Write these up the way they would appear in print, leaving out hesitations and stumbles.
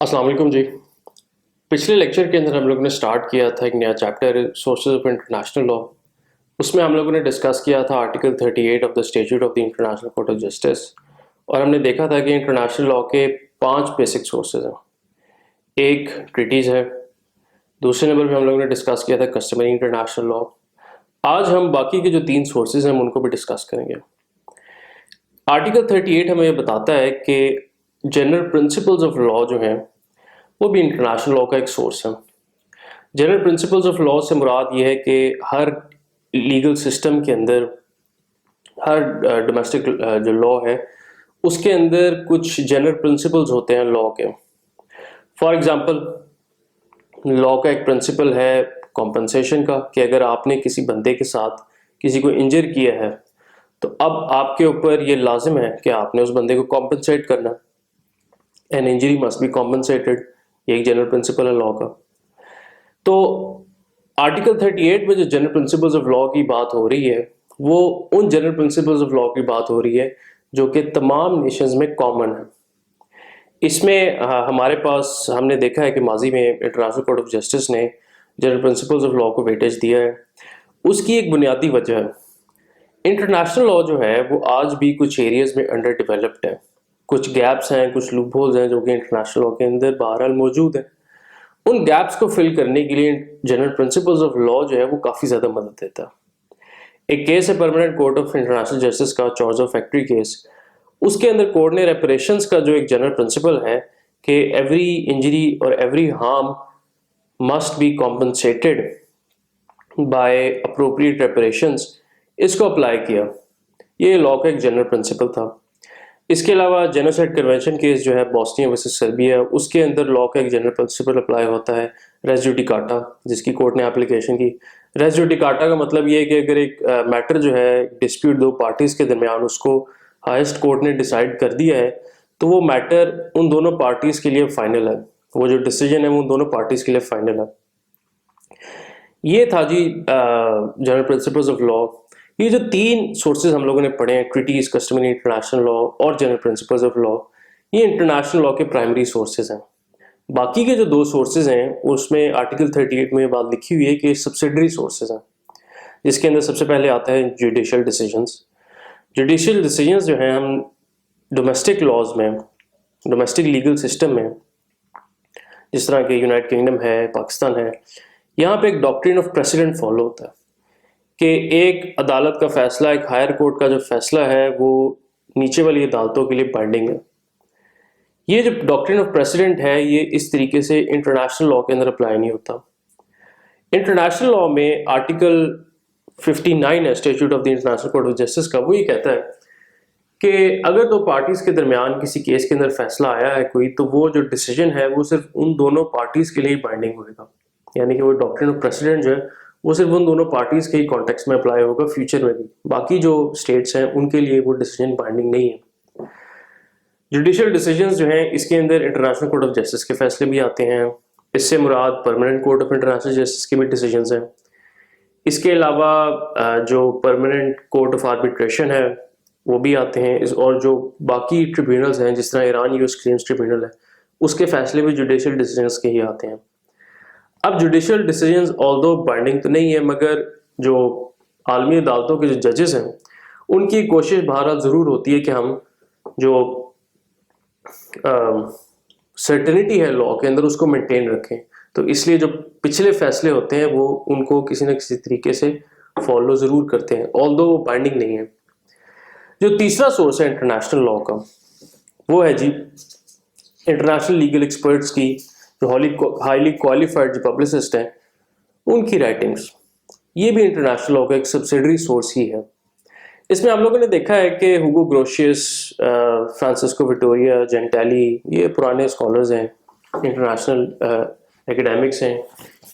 अस्सलाम वालेकुम जी। पिछले लेक्चर के अंदर हम लोगों ने स्टार्ट किया था एक नया chapter sources of international law. उसमें हम लोगों ने डिस्कस किया था article 38 of the statute of the international court of justice, और हमने देखा था कि इंटरनेशनल लॉ के 5 बेसिक सोर्सेज हैं। एक ट्रीटीज़ है, दूसरे नंबर पे हम लोगों ने डिस्कस किया था कस्टमरी इंटरनेशनल लॉ। आज हम बाकी के जो 3 सोर्सेज हैं हम उनको भी डिस्कस करेंगे। आर्टिकल 38 हमें ये बताता है कि जनरल प्रिंसिपल्स ऑफ लॉ जो हैं वो भी इंटरनेशनल लॉ का एक सोर्स है। जनरल प्रिंसिपल्स ऑफ लॉ से मुराद ये है कि हर लीगल सिस्टम के अंदर, हर डोमेस्टिक जो लॉ है उसके अंदर कुछ जनरल प्रिंसिपल्स होते हैं लॉ के। फॉर एग्जांपल, लॉ का एक प्रिंसिपल है कॉम्पनसेशन का, कि अगर आपने किसी बंदे के साथ किसी को इंजर किया है तो अब आपके ऊपर ये लाजिम है कि आपने उस बंदे को कॉम्पनसेट करना। An injury must be compensated, ये एक जनरल प्रिंसिपल है लॉ का। तो आर्टिकल 38 में जो जनरल प्रिंसिपल्स ऑफ लॉ की बात हो रही है वो उन जनरल प्रिंसिपल्स ऑफ लॉ की बात हो रही है जो कि तमाम नेशंस में कॉमन है। इसमें हमारे पास हमने देखा है कि माजी में इंटरनेशनल कोर्ट ऑफ जस्टिस ने जनरल प्रिंसिपल्स ऑफ लॉ को वेटेज दिया है। उसकी एक बुनियादी वजह है, इंटरनेशनल लॉ जो है वो आज भी कुछ एरियाज में अंडर डेवलप्ड है। कुछ गैप्स हैं, कुछ लूप होल्स हैं जो कि इंटरनेशनल लॉ के अंदर बहरहाल मौजूद है। उन गैप्स को फिल करने के लिए जनरल प्रिंसिपल्स ऑफ लॉ जो है वो काफ़ी ज़्यादा मदद देता है। एक केस है permanent court of international justice का, चॉर्जो फैक्ट्री केस। उसके अंदर कोर्ट ने रेपरेशंस का जो एक जनरल प्रिंसिपल है कि एवरी इंजरी और every harm must be compensated by appropriate reparations, इसको अप्लाई किया। ये लॉ का एक जनरल प्रिंसिपल था। इसके अलावा जेनोसाइड कन्वेंशन केस जो है बॉस्निया वर्सेस सर्बिया, उसके अंदर लॉ का एक जनरल प्रिंसिपल अप्लाई होता है, रेस जुडिकाटा, जिसकी कोर्ट ने एप्लीकेशन की। रेस जुडिकाटा का मतलब ये है कि अगर एक मैटर जो है डिस्प्यूट दो पार्टीज़ के दरमियान, उसको हाईएस्ट कोर्ट ने डिसाइड कर दिया है तो वो मैटर उन दोनों पार्टीज़ के लिए फाइनल है। वो जो डिसीजन है वो उन दोनों पार्टीज़ के लिए फाइनल है। ये था जी जनरल प्रिंसिपल्स ऑफ लॉ। ये जो 3 सोर्सेज हम लोगों ने पढ़े हैं, ट्रीटीज, कस्टमरी इंटरनेशनल लॉ और जनरल प्रिंसिपल्स ऑफ लॉ, ये इंटरनेशनल लॉ के प्राइमरी सोर्सेज हैं। बाकी के जो 2 सोर्सेज हैं उसमें आर्टिकल 38 में बात लिखी हुई है कि सब्सिडरी सोर्सेज हैं, जिसके अंदर सबसे पहले आता है जुडिशियल डिसीजंस। जुडिशियल डिसीजंस जो हैं हम डोमेस्टिक लॉज में, डोमेस्टिक लीगल सिस्टम में, जिस तरह के यूनाइटेड किंगडम है, पाकिस्तान है, यहाँ पे एक डॉक्ट्रिन ऑफ प्रेसिडेंट फॉलो होता है कि एक अदालत का फैसला, एक हायर कोर्ट का जो फैसला है वो नीचे वाली अदालतों के लिए बाइंडिंग है। ये जो डॉक्ट्रिन ऑफ प्रेसिडेंट है ये इस तरीके से इंटरनेशनल लॉ के अंदर अप्लाई नहीं होता। इंटरनेशनल लॉ में आर्टिकल 59 है statute of the international court of justice का, वो ये कहता है कि अगर 2 पार्टीज के दरमियान किसी केस के अंदर फैसला आया है कोई, तो वो जो डिसीजन है वो सिर्फ उन दोनों पार्टीज के लिए बाइंडिंग होगा। यानी कि वो डॉक्ट्रिन ऑफ प्रेसिडेंट जो है वो सिर्फ उन दोनों पार्टीज के ही कॉन्टेक्स्ट में अप्लाई होगा, फ्यूचर में भी बाकी जो स्टेट्स हैं उनके लिए वो डिसीजन बाइंडिंग नहीं है। जुडिशियल डिसीजंस जो हैं इसके अंदर इंटरनेशनल कोर्ट ऑफ जस्टिस के फैसले भी आते हैं। इससे मुराद permanent court of international justice के भी डिसीजंस हैं। इसके अलावा जो परमानेंट कोर्ट ऑफ आर्बिट्रेशन है वो भी आते हैं, और जो बाकी ट्रिब्यूनल्स हैं जिस तरह ईरान यूएस क्लेम्स ट्रिब्यूनल है उसके फैसले भी जुडिशियल डिसीजंस के ही आते हैं। अब जुडिशियल डिसीजंस ऑल्दो बाइंडिंग तो नहीं है, मगर जो आलमी अदालतों के जो जजेस हैं उनकी कोशिश बहरहाल ज़रूर होती है कि हम जो सर्टेनिटी है लॉ के अंदर उसको मेंटेन रखें। तो इसलिए जो पिछले फैसले होते हैं वो उनको किसी न किसी तरीके से फॉलो ज़रूर करते हैं, ऑल्दो वो बाइंडिंग नहीं है। जो तीसरा सोर्स है इंटरनेशनल लॉ का वो है जी इंटरनेशनल लीगल एक्सपर्ट्स की, जो हाईली क्वालिफाइड जो पब्लिसिस्ट हैं उनकी राइटिंग्स। ये भी इंटरनेशनल लॉ का एक सब्सिडरी सोर्स ही है। इसमें हम लोगों ने देखा है कि हुगो ग्रोशियस, फ्रांसिस्को विटोरिया, जेंटेली, ये पुराने स्कॉलर्स हैं, इंटरनेशनल एकेडमिक्स हैं।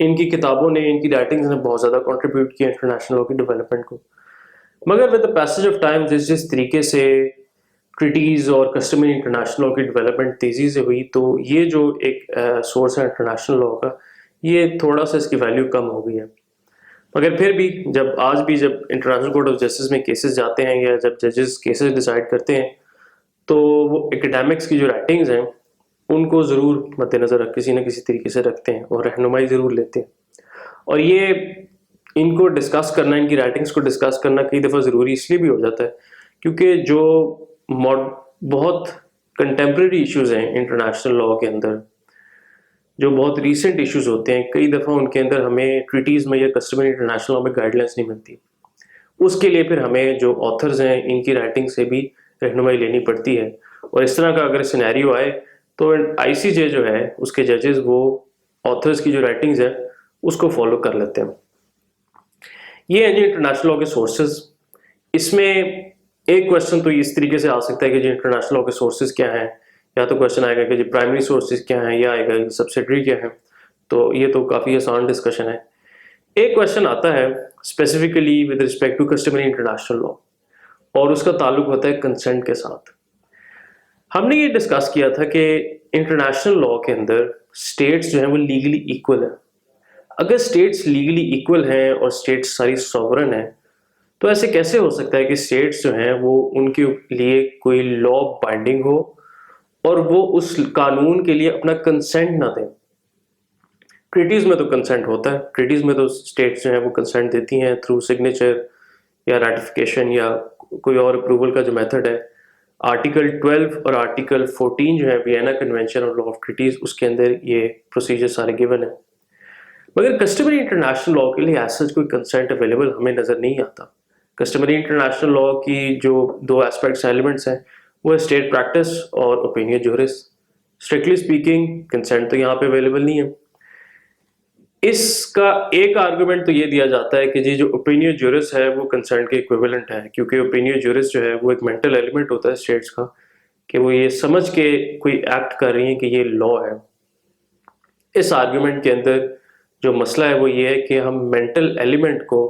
इनकी किताबों ने, इनकी राइटिंग्स ने बहुत ज़्यादा कंट्रीब्यूट किया इंटरनेशनल लॉ की डेवलपमेंट को। मगर with the passage of time जिस तरीके से ट्रीटीज़ और कस्टमरी इंटरनेशनल लॉ की डेवलपमेंट तेज़ी से हुई, तो ये जो एक सोर्स है इंटरनेशनल लॉ का, ये थोड़ा सा इसकी वैल्यू कम हो गई है। मगर फिर भी आज भी जब इंटरनेशनल कोर्ट ऑफ जस्टिस में केसेस जाते हैं या जब जजेस केसेस डिसाइड करते हैं तो वो एकेडमिक्स की जो राइटिंग्स हैं उनको ज़रूर मद्देनज़र किसी न किसी तरीके से रखते हैं और रहनुमाई ज़रूर लेते हैं। और ये इनको डिस्कस करना, इनकी राइटिंग्स को डिस्कस करना कई दफ़ा ज़रूरी इसलिए भी हो जाता है क्योंकि जो बहुत कंटेम्प्रेरी इश्यूज़ हैं इंटरनेशनल लॉ के अंदर, जो बहुत रीसेंट इश्यूज़ होते हैं, कई दफ़ा उनके अंदर हमें ट्रीटीज़ में या कस्टमरी इंटरनेशनल लॉ में गाइडलाइंस नहीं मिलती। उसके लिए फिर हमें जो ऑथर्स हैं इनकी राइटिंग से भी रहनुमाई लेनी पड़ती है। और इस तरह का अगर सिनेरियो आए तो आईसीजे जो है उसके जजेस वो ऑथर्स की जो राइटिंग्स है उसको फॉलो कर लेते हैं। ये है जी इंटरनेशनल लॉ के सोर्सेज। इसमें एक क्वेश्चन तो इस तरीके से आ सकता है कि जी इंटरनेशनल लॉ के सोर्सेज क्या हैं, या तो क्वेश्चन आएगा कि जी प्राइमरी सोर्सेज क्या हैं, या आएगा सब्सिडरी क्या है। तो ये तो काफ़ी आसान डिस्कशन है। एक क्वेश्चन आता है specifically with respect to customary international law और उसका ताल्लुक होता है कंसेंट के साथ। हमने ये डिस्कस किया था कि इंटरनेशनल लॉ के अंदर स्टेट्स जो हैं वो लीगली इक्वल है। अगर स्टेट्स लीगली इक्वल हैं और स्टेट्स सारी सॉवरन है तो ऐसे कैसे हो सकता है कि स्टेट्स जो हैं वो उनके लिए कोई लॉ बाइंडिंग हो और वो उस कानून के लिए अपना कंसेंट ना दें। ट्रीटीज में तो कंसेंट होता है, ट्रीटीज में तो स्टेट्स जो हैं वो कंसेंट देती हैं थ्रू सिग्नेचर या रेटिफिकेशन या कोई और अप्रूवल का जो मेथड है। आर्टिकल 12 और आर्टिकल 14 जो है वियना कन्वेंशन और लॉ ऑफ ट्रीटीज, उसके अंदर ये प्रोसीजर सारे गिवन है। मगर कस्टमरी इंटरनेशनल लॉ के लिए ऐसा कोई कंसेंट अवेलेबल हमें नज़र नहीं आता। कस्टमरी इंटरनेशनल लॉ की जो दो एस्पेक्ट्स एलिमेंट्स हैं वो है स्टेट प्रैक्टिस और opinion juris. Strictly speaking consent तो यहाँ पे अवेलेबल नहीं है। इसका एक आर्गुमेंट तो ये दिया जाता है कि जी जो ओपिनियन ज्यूरिस है वो कंसेंट के इक्विवेलेंट है, क्योंकि ओपिनियन ज्यूरिस जो है वो एक मेंटल एलिमेंट होता है स्टेट्स का कि वो ये समझ के कोई एक्ट कर रही है कि ये लॉ है। इस आर्गुमेंट के अंदर जो मसला है वो ये है कि हम मेंटल एलिमेंट को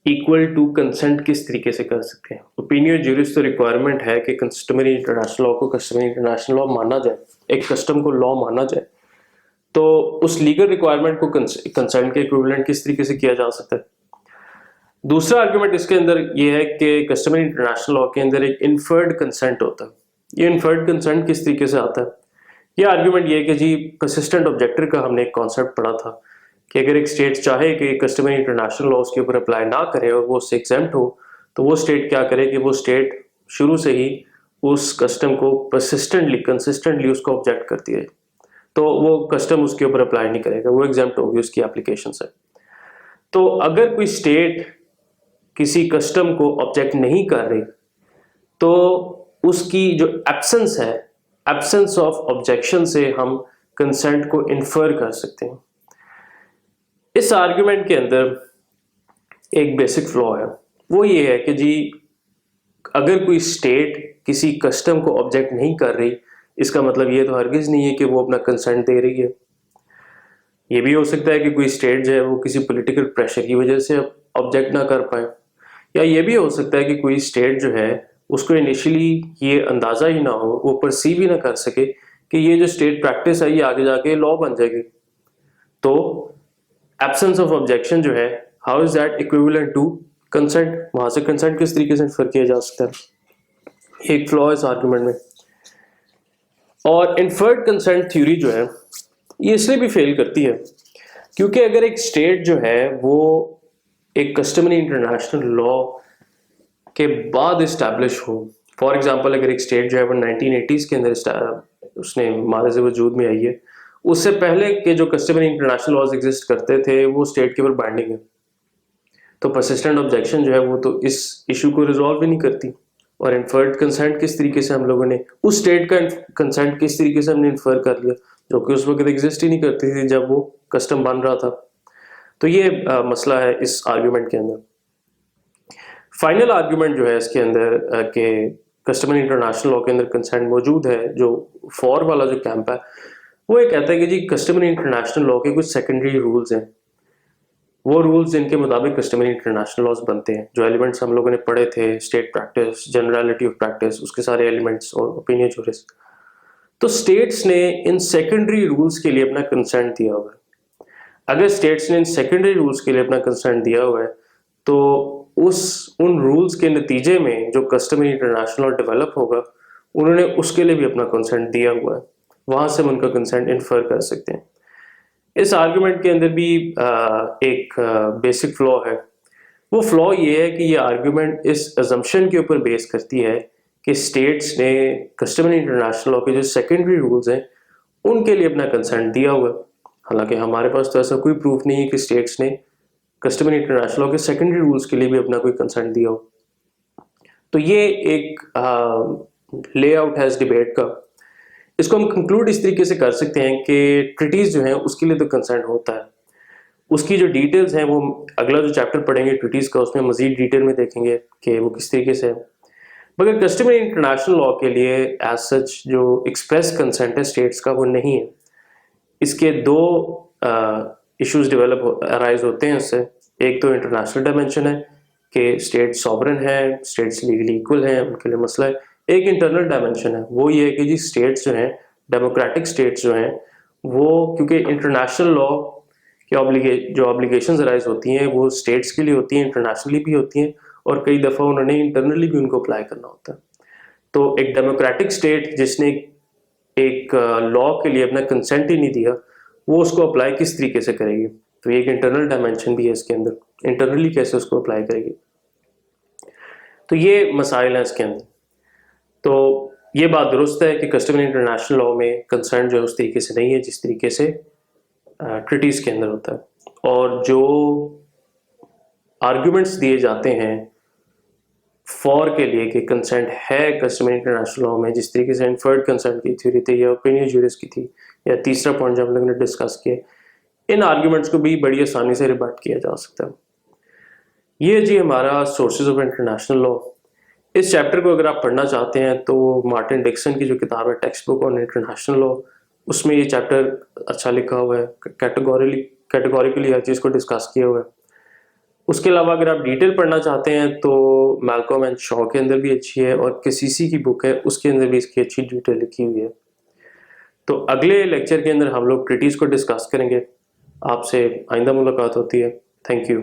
इक्वल टू कंसेंट किस तरीके से कर सकते हैं। ओपिनियन ज्यूरिस तो रिक्वायरमेंट है कि कस्टमरी इंटरनेशनल लॉ को कस्टमरी इंटरनेशनल लॉ माना जाए, एक कस्टम को लॉ माना जाए। तो उस लीगल रिक्वायरमेंट को कंसेंट के इक्विवेलेंट किस तरीके से किया जा सकता है। दूसरा आर्गुमेंट इसके अंदर ये है कि कस्टमरी इंटरनेशनल लॉ के अंदर एक इन्फर्ड कंसेंट होता है। ये इन्फर्ड कंसेंट किस तरीके से आता है? ये आर्गुमेंट ये है कि जी परसिस्टेंट ऑब्जेक्टर का हमने एक कॉन्सेप्ट पढ़ा था कि अगर एक स्टेट चाहे कि कस्टमरी इंटरनेशनल लॉ उसके ऊपर अप्लाई ना करे और वो उससे एग्जेम्प्ट हो, तो वो स्टेट क्या करे कि वो स्टेट शुरू से ही उस कस्टम को परसिस्टेंटली कंसिस्टेंटली उसको ऑब्जेक्ट करती है, तो वो कस्टम उसके ऊपर अप्लाई नहीं करेगा, वो एग्जेम्प्ट होगी उसकी एप्लीकेशन से। तो अगर कोई स्टेट किसी कस्टम को ऑब्जेक्ट नहीं कर रही तो उसकी जो एब्सेंस है, एब्सेंस ऑफ ऑब्जेक्शन से हम कंसेंट को इन्फर कर सकते हैं। इस आर्गुमेंट के अंदर एक बेसिक फ्लॉ है, वो ये है कि जी अगर कोई स्टेट किसी कस्टम को ऑब्जेक्ट नहीं कर रही, इसका मतलब ये तो हरगिज नहीं है कि वो अपना कंसेंट दे रही है। ये भी हो सकता है कि कोई स्टेट जो है वो किसी पॉलिटिकल प्रेशर की वजह से ऑब्जेक्ट ना कर पाए, या ये भी हो सकता है कि कोई स्टेट जो है उसको इनिशियली ये अंदाज़ा ही ना हो, वो परसीव ही ना कर सके कि ये जो स्टेट प्रैक्टिस है ये आगे जाके लॉ बन जाएगी। तो एब्सेंस ऑफ ऑब्जेक्शन जो है, how is that equivalent to consent? वहां से कंसेंट किस तरीके से इन्फर किया जा सकता है? एक फ्लॉ इस आर्गुमेंट में। और इन्फर्ड कंसेंट थ्योरी जो है ये इसलिए भी फेल करती है क्योंकि अगर एक स्टेट जो है वो एक कस्टमरी इंटरनेशनल लॉ के बाद इस्टेब्लिश हो, फॉर एग्जांपल अगर एक स्टेट जो है वो 1980s के अंदर उसने मारज वजूद में आई है, उससे पहले के जो कस्टमरी इंटरनेशनल लॉज एग्जिस्ट करते थे वो स्टेट के ऊपर बाइंडिंग है, तो परसिस्टेंट ऑब्जेक्शन जो है वो तो इस इशू को रिजॉल्व ही नहीं करती। और इन्फर्ड कंसेंट किस तरीके से हम लोगों ने उस स्टेट का कंसेंट किस तरीके से हमने इन्फर कर लिया जो कि उस वक्त एग्जिस्ट ही नहीं करती थी जब वो कस्टम बन रहा था। तो ये मसला है इस आर्ग्यूमेंट के अंदर। फाइनल आर्ग्यूमेंट जो है इसके अंदर के कस्टमरी इंटरनेशनल लॉ के अंदर कंसेंट मौजूद है, जो फॉर वाला जो कैंप है वो ये कहता है कि जी कस्टमरी इंटरनेशनल लॉ के कुछ सेकेंडरी रूल्स हैं, वो रूल्स जिनके मुताबिक कस्टमरी इंटरनेशनल लॉज बनते हैं। जो एलिमेंट्स हम लोगों ने पढ़े थे, state practice, generality of practice, उसके सारे एलिमेंट्स और ओपिनियन ज्यूरिस, तो स्टेट्स ने इन सेकेंडरी रूल्स के लिए अपना कंसेंट दिया हुआ है। अगर स्टेट्स ने इन सेकेंडरी रूल्स के लिए अपना कंसेंट दिया हुआ है तो उन रूल्स के नतीजे में जो कस्टमरी इंटरनेशनल लॉ डेवलप होगा उन्होंने उसके लिए भी अपना कंसेंट दिया हुआ है, वहाँ से हम उनका कंसेंट इन्फर कर सकते हैं। इस आर्गुमेंट के अंदर भी एक बेसिक फ्लॉ है। वो फ्लॉ ये है कि ये आर्गुमेंट इस अजम्पशन के ऊपर बेस करती है कि स्टेट्स ने कस्टमरी इंटरनेशनल लॉ के जो सेकेंडरी रूल्स हैं उनके लिए अपना कंसेंट दिया हुआ है। हालांकि हमारे पास तो ऐसा कोई प्रूफ नहीं है कि स्टेट्स ने कस्टमरी इंटरनेशनल लॉ के सेकेंडरी रूल्स के लिए भी अपना कोई कंसेंट दिया हो। तो ये एक लेआउट है इस डिबेट का। इसको हम कंक्लूड इस तरीके से कर सकते हैं कि ट्रीटीज जो है उसके लिए तो कंसेंट होता है, उसकी जो डिटेल्स हैं वो अगला जो चैप्टर पढ़ेंगे ट्रीटीज का उसमें मजीद डिटेल में देखेंगे कि वो किस तरीके से है। मगर कस्टमरी इंटरनेशनल लॉ के लिए एज सच जो एक्सप्रेस कंसेंट है स्टेट्स का वो नहीं है। इसके दो इश्यूज डेवलप अराइज होते हैं इससे। एक तो इंटरनेशनल डायमेंशन है कि स्टेट सॉवरन है, स्टेट्स लीगली इक्वल हैं, उनके लिए मसला है। एक इंटरनल डायमेंशन है, वो ये है कि जी स्टेट्स जो हैं, डेमोक्रेटिक स्टेट्स जो हैं, वो क्योंकि इंटरनेशनल लॉ के जो ऑब्लिगेशंस अराइज होती हैं वो स्टेट्स के लिए होती हैं, इंटरनेशनली भी होती हैं, और कई दफ़ा उन्होंने इंटरनली भी उनको अप्लाई करना होता है। तो एक डेमोक्रेटिक स्टेट जिसने एक लॉ के लिए अपना कंसेंट ही नहीं दिया, वो उसको अप्लाई किस तरीके से करेगी? तो एक इंटरनल डायमेंशन भी है इसके अंदर, इंटरनली कैसे उसको अप्लाई करेगी। तो ये मसाइल हैं इसके अंदर। तो ये बात दुरुस्त है कि कस्टमरी इंटरनेशनल लॉ में कंसेंट जो है उस तरीके से नहीं है जिस तरीके से ट्रीटीज के अंदर होता है। और जो आर्ग्यूमेंट्स दिए जाते हैं फॉर के लिए कि कंसेंट है कस्टमरी इंटरनेशनल लॉ में, जिस तरीके से इन्फर्ड कंसेंट की थ्योरी थी या ओपिनियन ज्यूरिस की थी, या तीसरा पॉइंट जो हम लोगों ने डिस्कस किया, इन आर्ग्यूमेंट्स को भी बड़ी आसानी से रिबट किया जा सकता है। ये जी हमारा सोर्सेज ऑफ इंटरनेशनल लॉ। इस चैप्टर को अगर आप पढ़ना चाहते हैं तो मार्टिन डिक्सन की जो किताब है text book on international law, उसमें ये चैप्टर अच्छा लिखा हुआ है, कैटेगोरिकली हर चीज़ को डिस्कस किया हुआ है। उसके अलावा अगर आप डिटेल पढ़ना चाहते हैं तो मैल्कॉम एंड शॉ के अंदर भी अच्छी है, और किसीसी की बुक है उसके अंदर भी इसकी अच्छी डिटेल लिखी हुई है। तो अगले लेक्चर के अंदर हम लोग ट्रीटीज को डिस्कस करेंगे। आपसे आइंदा मुलाकात होती है। Thank you.